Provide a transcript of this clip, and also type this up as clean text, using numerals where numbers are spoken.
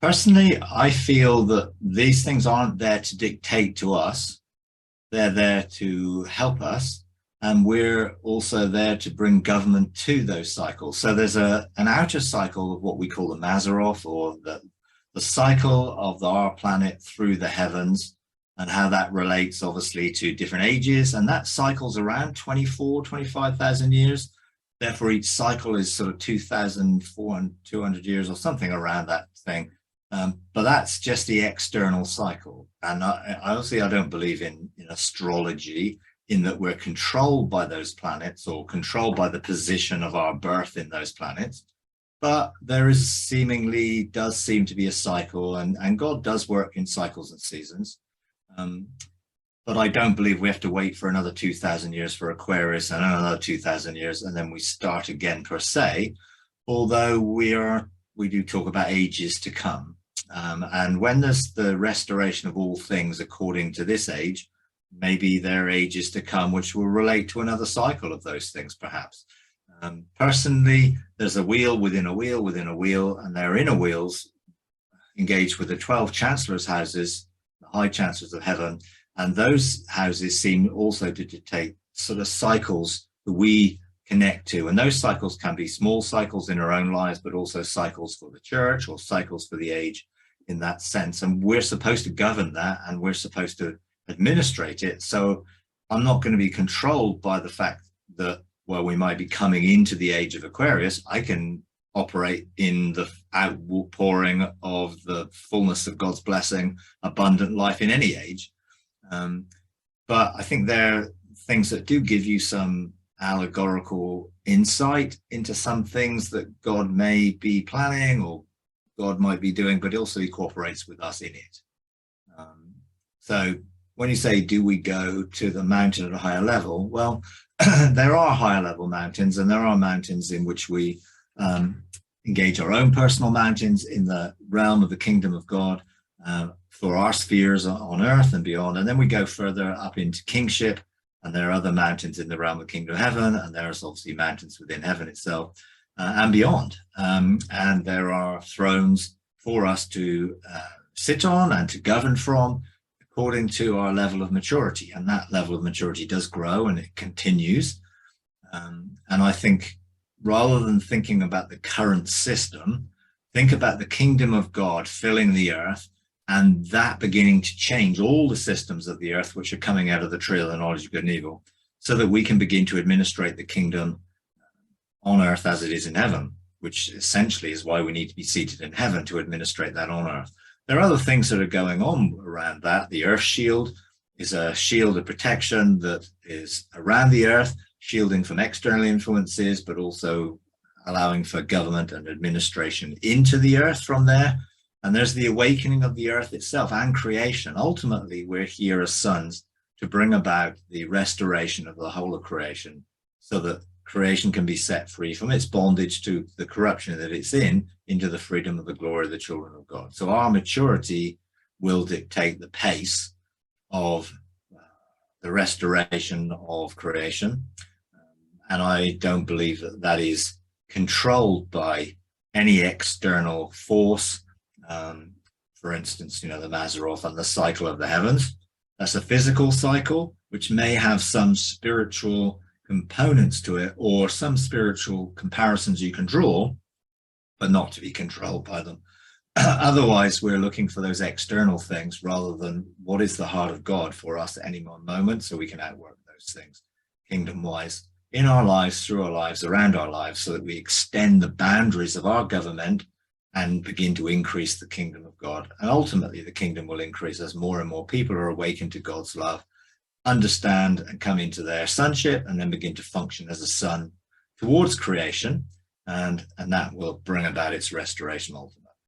Personally, I feel that these things aren't there to dictate to us. They're there to help us. And we're also there to bring government to those cycles. So there's an outer cycle of what we call the Mazzaroth, or the cycle of our planet through the heavens, and how that relates obviously to different ages. And that cycle's around 25,000 years. Therefore, each cycle is sort of 2,400 years or something around that thing. But that's just the external cycle. And I don't believe in astrology, in that we're controlled by those planets or controlled by the position of our birth in those planets. But does seem to be a cycle, and God does work in cycles and seasons. But I don't believe we have to wait for another 2,000 years for Aquarius and another 2,000 years, and then we start again per se, although we do talk about ages to come. And when there's the restoration of all things according to this age, maybe there are ages to come which will relate to another cycle of those things, perhaps. Personally, there's a wheel within a wheel within a wheel, and their inner wheels engage with the 12 chancellors' houses, the high chancellors of heaven, and those houses seem also to dictate sort of cycles that we connect to. And those cycles can be small cycles in our own lives, but also cycles for the church or cycles for the age in that sense. And we're supposed to govern that, and we're supposed to administrate it. So I'm not going to be controlled by the fact that, well, we might be coming into the age of Aquarius. I can operate in the outpouring of the fullness of God's blessing, abundant life in any age. But I think there are things that do give you some allegorical insight into some things that God may be planning or God might be doing, but also he cooperates with us in it. So when you say, do we go to the mountain at a higher level? Well, there are higher level mountains, and there are mountains in which we engage our own personal mountains in the realm of the kingdom of God for our spheres on earth and beyond. And then we go further up into kingship, and there are other mountains in the realm of the kingdom of heaven, and there's obviously mountains within heaven itself and beyond. And there are thrones for us to sit on and to govern from, according to our level of maturity. And that level of maturity does grow, and it continues. And I think, rather than thinking about the current system, think about the kingdom of God filling the earth, and that beginning to change all the systems of the earth which are coming out of the tree of the knowledge of good and evil, so that we can begin to administrate the kingdom on earth as it is in heaven, which essentially is why we need to be seated in heaven, to administrate that on earth. There are other things that are going on around that. The earth shield is a shield of protection that is around the earth, shielding from external influences, but also allowing for government and administration into the earth from there. And there's the awakening of the earth itself and creation. Ultimately, we're here as sons to bring about the restoration of the whole of creation, so that creation can be set free from its bondage to the corruption that it's in, into the freedom of the glory of the children of God. So our maturity will dictate the pace of the restoration of creation. And I don't believe that that is controlled by any external force. For instance, the Mazzaroth and the cycle of the heavens. That's a physical cycle, which may have some spiritual components to it, or some spiritual comparisons you can draw, but not to be controlled by them. Otherwise, we're looking for those external things rather than what is the heart of God for us at any one moment, so we can outwork those things kingdom-wise in our lives, through our lives, around our lives, so that we extend the boundaries of our government and begin to increase the kingdom of God. And ultimately, the kingdom will increase as more and more people are awakened to God's love, understand and come into their sonship, and then begin to function as a son towards creation. And that will bring about its restoration ultimately.